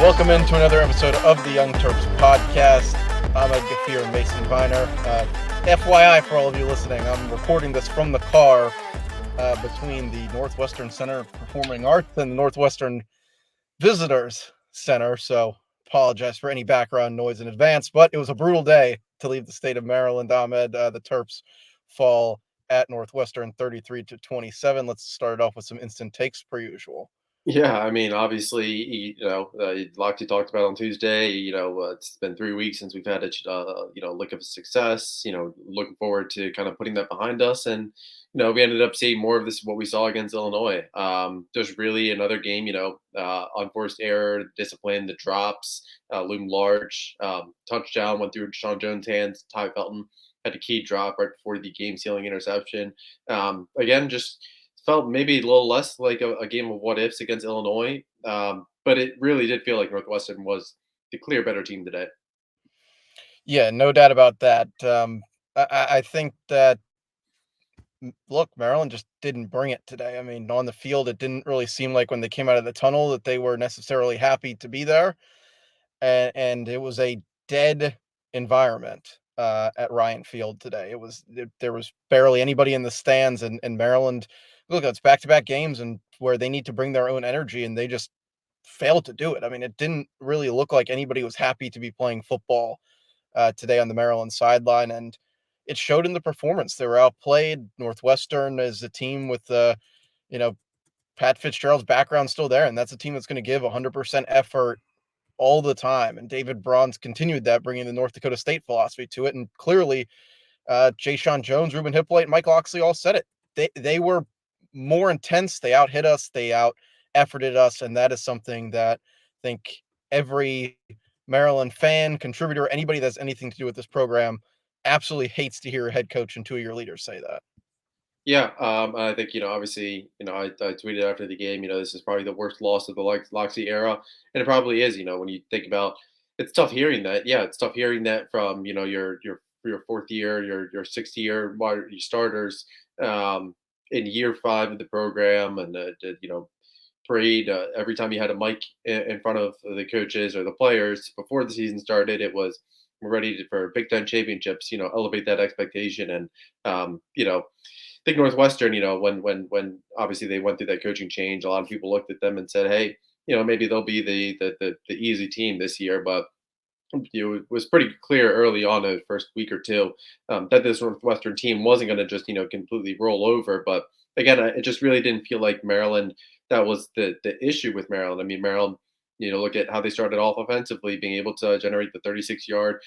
Welcome into another episode of the Young Terps podcast. I'm a Gafir Mason Viner. FYI, for all of you listening, I'm recording this from the car between the Northwestern Center of Performing Arts and the Northwestern Visitors Center. So apologize for any background noise in advance, but it was a brutal day to leave the state of Maryland. Ahmed, the Terps fall at Northwestern 33-27. Let's start off with some instant takes per usual. Yeah, I mean, obviously, like you talked about on Tuesday, it's been 3 weeks since we've had a lick of success. Looking forward to kind of putting that behind us, and we ended up seeing more of this what we saw against Illinois. Just really another game, unforced error, discipline, the drops loomed large. Touchdown went through Sean Jones' hands. Ty Felton had a key drop right before the game-sealing interception. Again, just felt maybe a little less like a game of what ifs against Illinois, but it really did feel like Northwestern was the clear better team today. Yeah, no doubt about that. I think that look, Maryland just didn't bring it today. I mean, on the field, it didn't really seem like when they came out of the tunnel that they were necessarily happy to be there, and it was a dead environment at Ryan Field today. There was barely anybody in the stands, and Maryland, look, it's back-to-back games and where they need to bring their own energy, and they just failed to do it. I mean, it didn't really look like anybody was happy to be playing football today on the Maryland sideline, and it showed in the performance. They were outplayed. Northwestern is a team with, you know, Pat Fitzgerald's background still there, and that's a team that's going to give 100% effort all the time. And David Braun's continued that, bringing the North Dakota State philosophy to it. And clearly, Jay Sean Jones, Ruben Hippolyte, and Mike Loxley all said it. They were more intense. They out hit us. They out efforted us, and that is something that I think every Maryland fan, contributor, anybody that has anything to do with this program absolutely hates to hear a head coach and two of your leaders say that. Yeah, I think obviously, I tweeted after the game, this is probably the worst loss of the Loxley era, and it probably is. When you think about, it's tough hearing that. Yeah, it's tough hearing that from your fourth year, your sixth year starters in year five of the program, and prayed every time you had a mic in front of the coaches or the players before the season started. It was we're ready for Big Ten championships. Elevate that expectation, and I think Northwestern. When obviously they went through that coaching change, a lot of people looked at them and said, "Hey, maybe they'll be the easy team this year." But it was pretty clear early on in the first week or two that this Northwestern team wasn't going to just completely roll over. But again, it just really didn't feel like Maryland. That was the issue with Maryland. I mean, Maryland. Look at how they started off offensively, being able to generate the 36-yard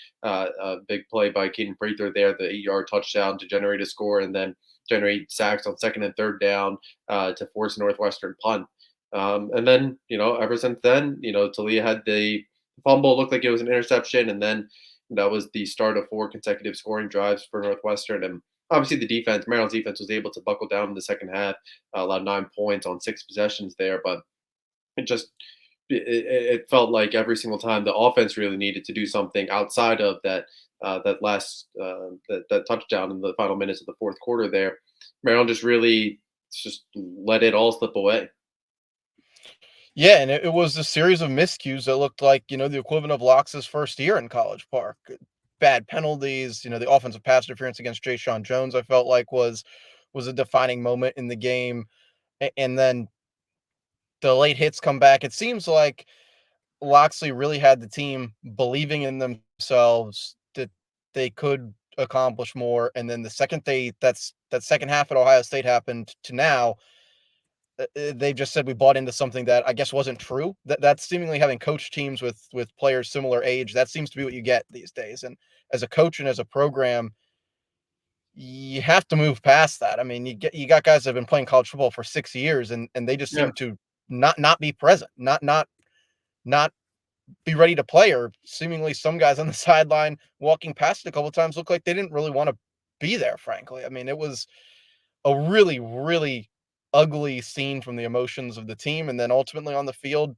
big play by Caden Prather there, the 8-yard touchdown to generate a score, and then generate sacks on second and third down to force a Northwestern punt. And then, ever since then, Talia had the fumble, looked like it was an interception, and then that was the start of 4 consecutive scoring drives for Northwestern. And obviously, Maryland's defense, was able to buckle down in the second half, allowed 9 points on 6 possessions there, but it just it felt like every single time the offense really needed to do something outside of that last that touchdown in the final minutes of the fourth quarter there, Maryland just let it all slip away. Yeah, and it was a series of miscues that looked like, the equivalent of Lox's first year in College Park. Bad penalties, the offensive pass interference against Jay Sean Jones, I felt like was a defining moment in the game. And then the late hits come back. It seems like Loxley really had the team believing in themselves that they could accomplish more. And then the second that second half at Ohio State happened to now, they've just said we bought into something that I guess wasn't true. That's seemingly having coached teams with players similar age. That seems to be what you get these days. And as a coach and as a program, you have to move past that. I mean, you got guys that have been playing college football for 6 years, and they just Yeah. seem to not be present, not be ready to play, or seemingly some guys on the sideline walking past it a couple of times look like they didn't really want to be there, frankly. I mean, it was a really, really ugly scene from the emotions of the team. And then ultimately on the field,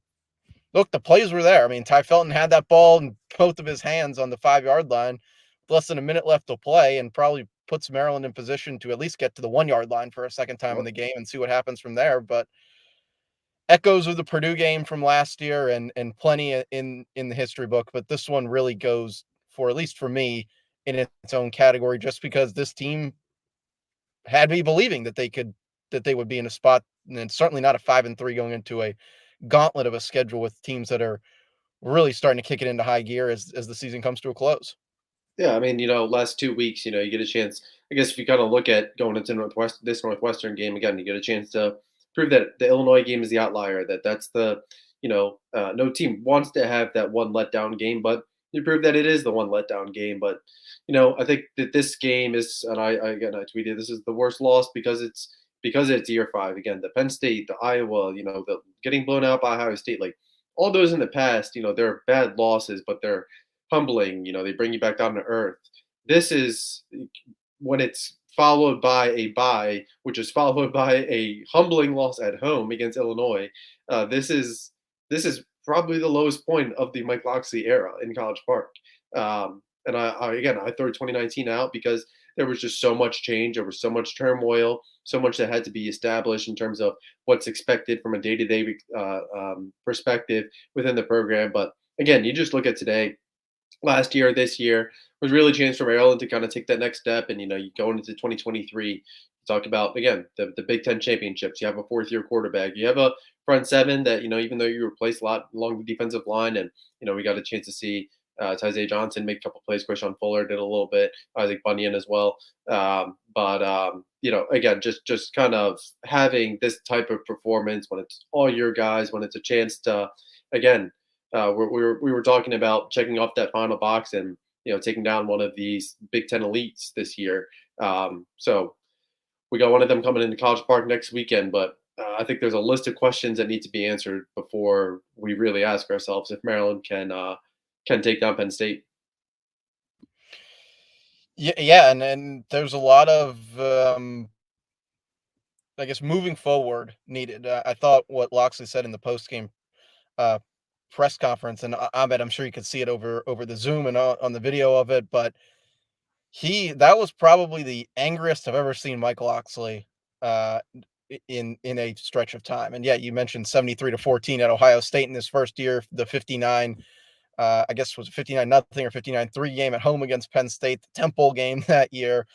look, the plays were there. I mean, Ty Felton had that ball in both of his hands on the 5-yard line, less than a minute left to play, and probably puts Maryland in position to at least get to the 1-yard line for a second time in the game and see what happens from there. But echoes of the Purdue game from last year and plenty in the history book, but this one really goes for at least for me in its own category just because this team had me believing that they would be in a spot and certainly not a 5-3 going into a gauntlet of a schedule with teams that are really starting to kick it into high gear as the season comes to a close. Yeah, I mean, last 2 weeks, you get a chance. I guess if you kind of look at going into this Northwestern game again, you get a chance to prove that the Illinois game is the outlier. That's no team wants to have that one letdown game, but you prove that it is the one letdown game. But I think that this game is, and I tweeted this is the worst loss because it's year five again. The Penn State, the Iowa, the getting blown out by Ohio State, like all those in the past, they're bad losses, but they're humbling. They bring you back down to earth. This is when it's followed by a bye, which is followed by a humbling loss at home against Illinois. This is probably the lowest point of the Mike Locksley era in College Park. And I throw 2019 out because there was just so much change, there was so much turmoil, so much that had to be established in terms of what's expected from a day-to-day perspective within the program. But again, you just look at today, last year, this year was really a chance for Maryland to kind of take that next step. And you go into 2023, you talk about again the Big Ten championships. You have a fourth-year quarterback. You have a front seven that even though you replace a lot along the defensive line, and we got a chance to see Tyzay Johnson make a couple plays. Christian Fuller did a little bit. Isaac Bunyan as well. But again, just kind of having this type of performance when it's all your guys, when it's a chance to again we were talking about checking off that final box and taking down one of these Big Ten elites this year. So we got one of them coming into College Park next weekend, but I think there's a list of questions that need to be answered before we really ask ourselves if Maryland can take down Penn State. Yeah, yeah, and there's a lot of I guess moving forward needed. I thought what Loxley said in the post game uh, press conference, and Ahmed, I'm sure you could see it over the Zoom and on the video of it, but that was probably the angriest I've ever seen Mike Loxley uh, in a stretch of time. And yeah, you mentioned 73-14 at Ohio State in this first year, the 59. I guess was 59 nothing or 59-3 game at home against Penn State, the Temple game that year.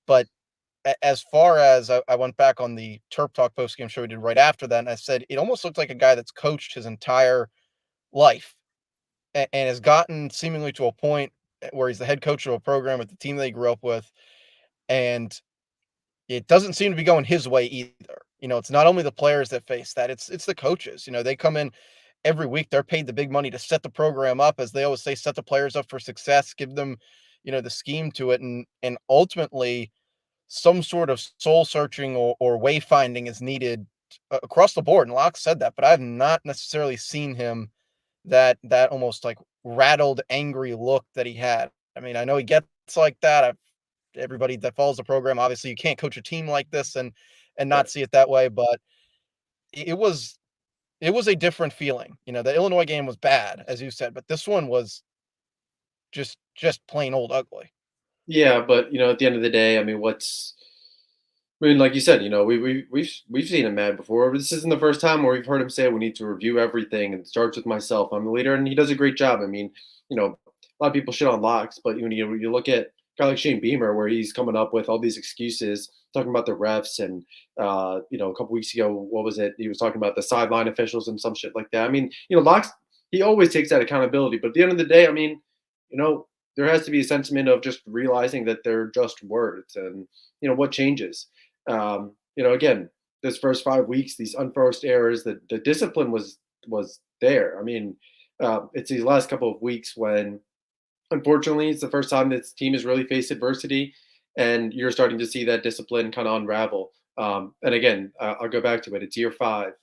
But as far as I went back on the Terp Talk post game show we did right after that, and I said it almost looked like a guy that's coached his entire life and has gotten seemingly to a point where he's the head coach of a program at the team they grew up with, and it doesn't seem to be going his way either. It's not only the players that face that; it's the coaches. They come in every week; they're paid the big money to set the program up, as they always say, set the players up for success, give them, the scheme to it, and ultimately some sort of soul searching or wayfinding is needed across the board. And Locke said that, but I've not necessarily seen him that almost like rattled, angry look that he had. I mean, I know he gets like that. Everybody that follows the program, obviously, you can't coach a team like this and not Right. see it that way. But it was it was a different feeling. The Illinois game was bad, as you said, but this one was just plain old ugly. Yeah, but at the end of the day, I mean, like you said, we've seen him mad before. This isn't the first time where we've heard him say we need to review everything and it starts with myself. I'm the leader, and he does a great job. I mean, a lot of people shit on Locks, but you look at a guy like Shane Beamer, where he's coming up with all these excuses, talking about the refs, and a couple weeks ago, what was it? He was talking about the sideline officials and some shit like that. I mean, Locks, he always takes that accountability, but at the end of the day, I mean, you know, there has to be a sentiment of just realizing that they're just words, and what changes. Again, this first 5 weeks, these unforced errors, the discipline was there. I mean, it's these last couple of weeks when, unfortunately, it's the first time this team has really faced adversity, and you're starting to see that discipline kind of unravel. And again, I'll go back to it. It's year five.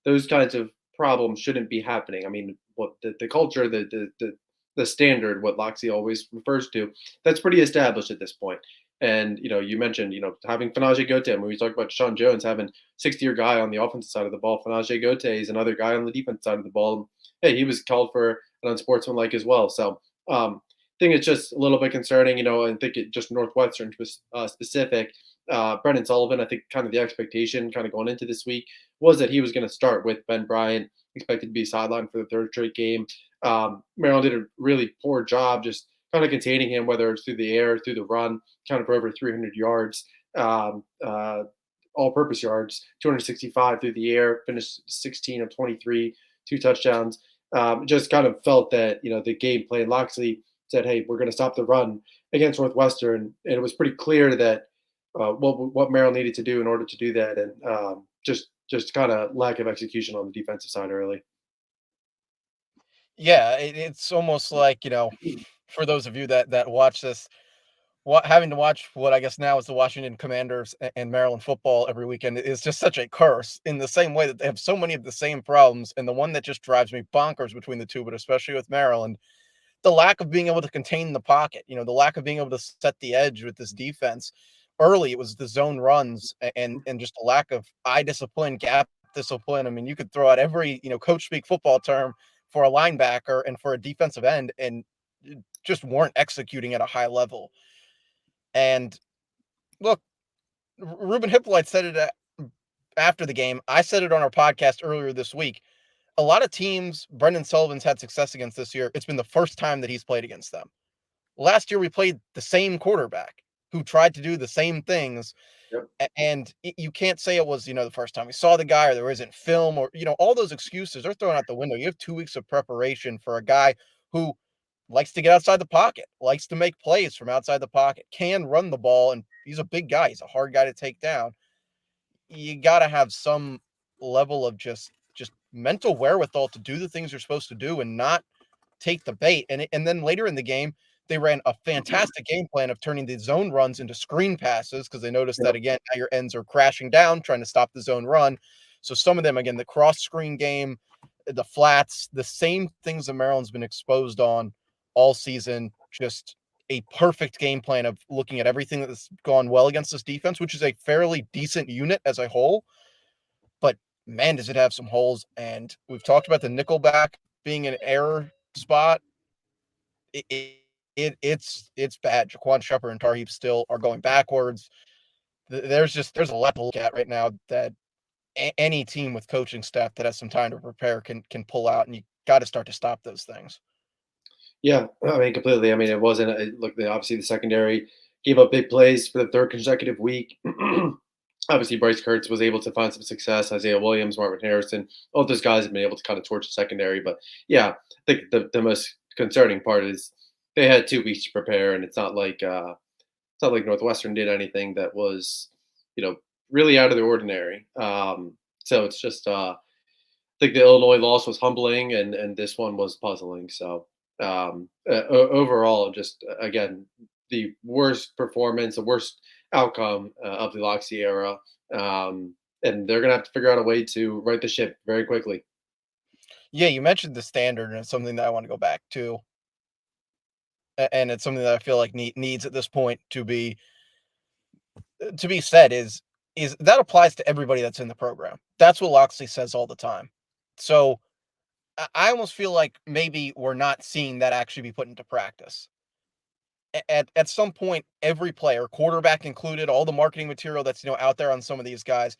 Those kinds of problems shouldn't be happening. I mean, what the culture, the standard, what Loxley always refers to, that's pretty established at this point. And you mentioned having Fanaje Gote. When we talk about Sean Jones having 60-year guy on the offensive side of the ball, Fanaje Gote is another guy on the defense side of the ball. Hey, he was called for an unsportsmanlike as well. So I think it's just a little bit concerning. I think it just Northwestern was specific. Brendan Sullivan, I think kind of the expectation kind of going into this week was that he was going to start with Ben Bryant, expected to be sidelined for the third straight game. Maryland did a really poor job just kind of containing him, whether it's through the air, through the run, kind of for over 300 yards, um, uh, all-purpose yards, 265 through the air, finished 16 of 23, 2 touchdowns. Just kind of felt that the game plan. Loxley said, "Hey, we're going to stop the run against Northwestern," and it was pretty clear that what Maryland needed to do in order to do that, and just kind of lack of execution on the defensive side early. Yeah, it's almost like, for those of you that watch this, having to watch what I guess now is the Washington Commanders and Maryland football every weekend is just such a curse in the same way that they have so many of the same problems. And the one that just drives me bonkers between the two, but especially with Maryland, the lack of being able to contain the pocket, the lack of being able to set the edge with this defense. Early, it was the zone runs and just a lack of eye discipline, gap discipline. I mean, you could throw out every, coach speak football term for a linebacker and for a defensive end, and just weren't executing at a high level. And look, Ruben Hippolyte said it after the game. I said it on our podcast earlier this week. A lot of teams Brendan Sullivan's had success against this year, it's been the first time that he's played against them. Last year, we played the same quarterback who tried to do the same things. Yep. And you can't say it was, the first time we saw the guy or there isn't film or, all those excuses are thrown out the window. You have 2 weeks of preparation for a guy who likes to get outside the pocket, likes to make plays from outside the pocket, can run the ball. And he's a big guy. He's a hard guy to take down. You got to have some level of just mental wherewithal to do the things you're supposed to do and not take the bait. And then later in the game, they ran a fantastic game plan of turning the zone runs into screen passes because they noticed that Yep. again, now your ends are crashing down trying to stop the zone run. So some of them, again, the cross screen game, the flats, the same things that Maryland's been exposed on all season. Just a perfect game plan of looking at everything that's gone well against this defense, which is a fairly decent unit as a whole. But man, does it have some holes. And we've talked about the nickelback being an error spot. It's bad. Jaquan Shepard and Tarheeb still are going backwards. There's a lot to look at right now that any team with coaching staff that has some time to prepare can pull out, and you got to start to stop those things. Yeah, I mean, completely. I mean, it wasn't look. Obviously, the secondary gave up big plays for the third consecutive week. Obviously, Bryce Kurtz was able to find some success. Isaiah Williams, Marvin Harrison, all those guys have been able to kind of torch the secondary. But yeah, I think the most concerning part is they had 2 weeks to prepare, and it's not like Northwestern did anything that was, you know, really out of the ordinary. So it's just think the Illinois loss was humbling, and this one was puzzling. So overall, just again, the worst performance, the worst outcome of the Loxley era, and they're gonna have to figure out a way to right the ship very quickly. Yeah, you mentioned the standard, and it's something that I want to go back to, and it's something that I feel like needs at this point to be said is that applies to everybody that's in the program. That's what Loxley says all the time. So I almost feel like maybe we're not seeing that actually be put into practice. At some point, every player, quarterback included, all the marketing material that's out there on some of these guys.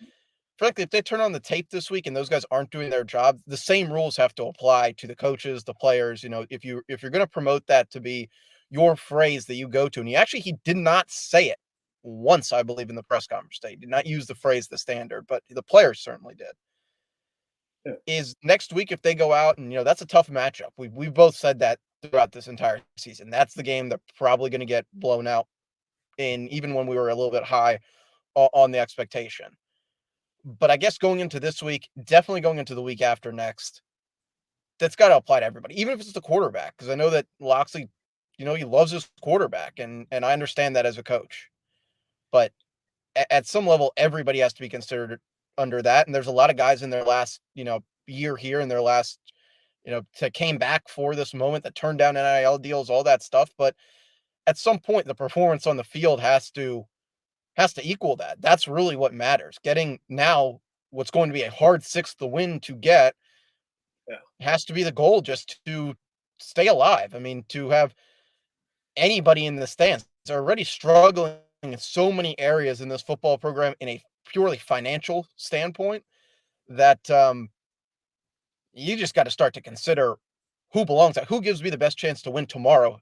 Frankly, if they turn on the tape this week and those guys aren't doing their job, the same rules have to apply to the coaches, the players. If you're going to promote that to be your phrase that you go to, and he did not say it once, I believe, in the press conference today. He did not use the phrase the standard, but the players certainly did. Yeah, Is next week if they go out and that's a tough matchup. We've both said that throughout this entire season. That's the game they're probably going to get blown out in, even when we were a little bit high on the expectation. But I guess going into this week, definitely going into the week after next, that's got to apply to everybody, even if it's the quarterback. Because I know that Loxley, he loves his quarterback, and I understand that as a coach. But at some level, everybody has to be considered under that. And there's a lot of guys in their last, year here, in their last, to came back for this moment that turned down NIL deals, all that stuff. But at some point, the performance on the field has to equal that. That's really what matters. Getting now what's going to be a hard sixth to win to get yeah, has to be the goal just to stay alive. I mean, to have anybody in the stands, they're already struggling in so many areas in this football program in a purely financial standpoint that you just got to start to consider who belongs at who gives me the best chance to win tomorrow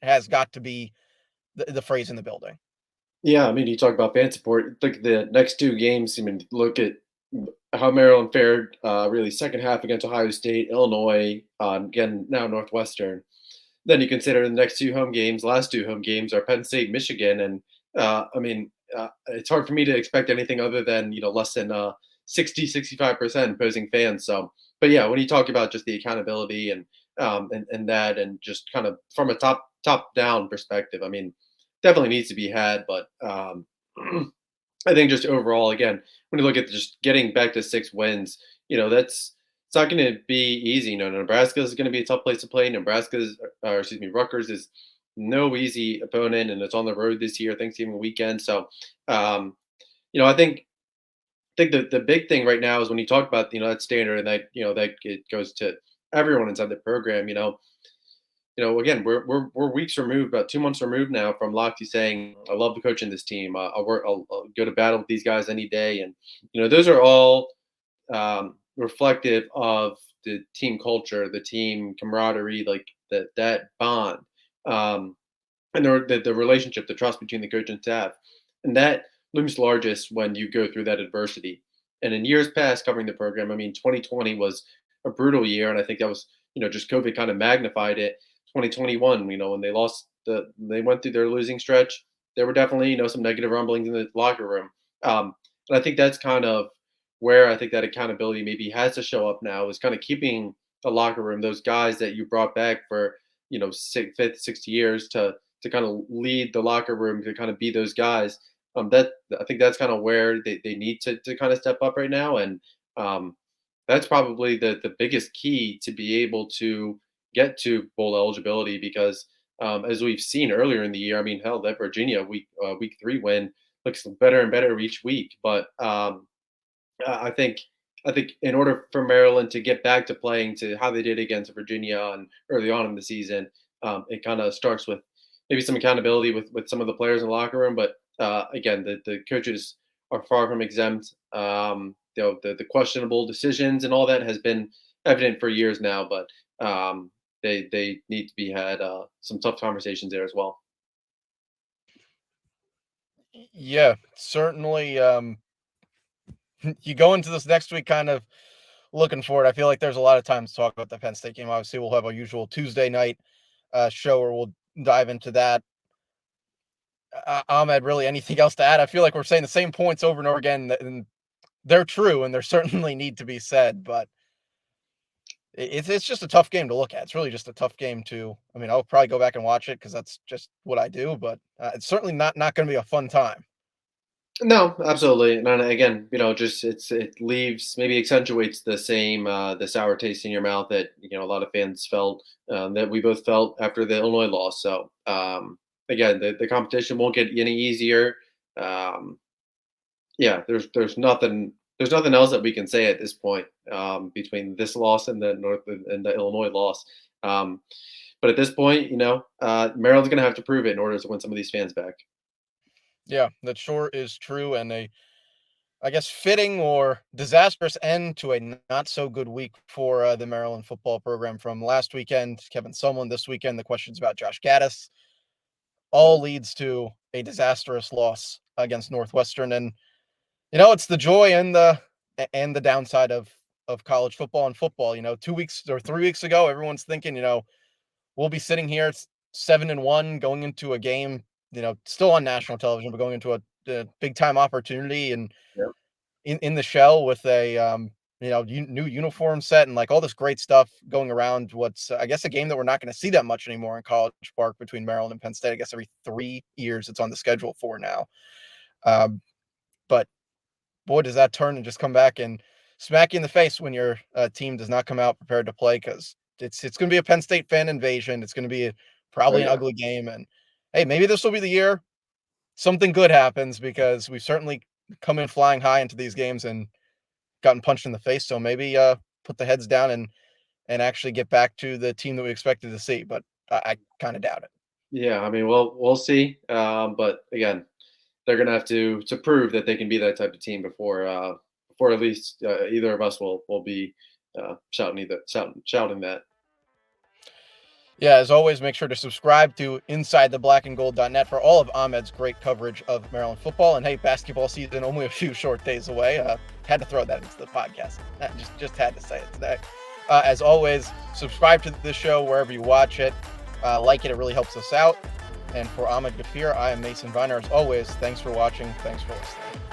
has got to be the phrase in the building. Yeah, I mean, you talk about fan support. Look at the next two games. I mean, look at how Maryland fared really second half against Ohio State, Illinois, again now Northwestern. Then you consider the next two home games, last two home games are Penn State, Michigan, and I mean, it's hard for me to expect anything other than less than 60-65% opposing fans. So, but yeah, when you talk about just the accountability and that and just kind of from a top down perspective, I mean, definitely needs to be had. But I think just overall, again, when you look at just getting back to 6 wins, that's it's not going to be easy. Nebraska is going to be a tough place to play. Rutgers is no easy opponent, and it's on the road this year, Thanksgiving weekend. So, um, I think the big thing right now is when you talk about that standard and that it goes to everyone inside the program. Again, we're weeks removed, about 2 months removed now from Lochte saying, "I love the coach in this team. I'll go to battle with these guys any day." And those are all reflective of the team culture, the team camaraderie, like that bond, um, and the relationship, the trust between the coach and staff, and that looms largest when you go through that adversity. And in years past, covering the program, I mean, 2020 was a brutal year, and I think that was just COVID kind of magnified it. 2021, when they went through their losing stretch, there were definitely some negative rumblings in the locker room. And I think that's kind of where I think that accountability maybe has to show up now is kind of keeping the locker room, those guys that you brought back for fifth, 6 years to kind of lead the locker room to kind of be those guys. That I think that's kind of where they need to kind of step up right now, and um, that's probably the biggest key to be able to get to bowl eligibility because as we've seen earlier in the year, I mean, hell, that Virginia week 3 win looks better and better each week, but I think in order for Maryland to get back to playing to how they did against Virginia and early on in the season, it kind of starts with maybe some accountability with some of the players in the locker room. But again, the coaches are far from exempt. The questionable decisions and all that has been evident for years now, but they need to be had some tough conversations there as well. Yeah, certainly. You go into this next week kind of looking forward. I feel like there's a lot of time to talk about the Penn State game. Obviously, we'll have our usual Tuesday night show where we'll dive into that. Ahmed, really anything else to add? I feel like we're saying the same points over and over again, and they're true, and they certainly need to be said. But it's just a tough game to look at. It's really just a tough game to. I mean, I'll probably go back and watch it because that's just what I do. But it's certainly not going to be a fun time. No, absolutely. And then again, just it leaves maybe accentuates the same the sour taste in your mouth that a lot of fans felt that we both felt after the Illinois loss. So again, the competition won't get any easier. Um, yeah, there's nothing else that we can say at this point between this loss and the North and the Illinois loss. Um, but at this point, Maryland's going to have to prove it in order to win some of these fans back. Yeah, that sure is true, and a I guess fitting or disastrous end to a not so good week for the Maryland football program from last weekend. Kevin Sumlin this weekend. The questions about Josh Gaddis Yeah, all leads to a disastrous loss against Northwestern, and it's the joy and the downside of college football and football. 2 weeks or 3 weeks ago, everyone's thinking, we'll be sitting here 7-1 going into a game, still on national television, but going into a big time opportunity and yeah, in the shell with a new uniform set and like all this great stuff going around. What's I guess a game that we're not going to see that much anymore in College Park between Maryland and Penn State. I guess every 3 years it's on the schedule for now. Um, but boy, does that turn and just come back and smack you in the face when your team does not come out prepared to play because it's going to be a Penn State fan invasion. It's going to be oh probably an yeah. ugly game, and hey, maybe this will be the year something good happens because we've certainly come in flying high into these games and gotten punched in the face. So maybe put the heads down and actually get back to the team that we expected to see. But I kind of doubt it. Yeah, I mean, we'll see. But again, they're going to have to prove that they can be that type of team before at least either of us will be shouting that. Yeah, as always, make sure to subscribe to InsideTheBlackAndGold.net for all of Ahmed's great coverage of Maryland football. And hey, basketball season only a few short days away. Had to throw that into the podcast. Just had to say it today. As always, subscribe to this show wherever you watch it. Like it really helps us out. And for Ahmed Gafir, I am Mason Viner. As always, thanks for watching. Thanks for listening.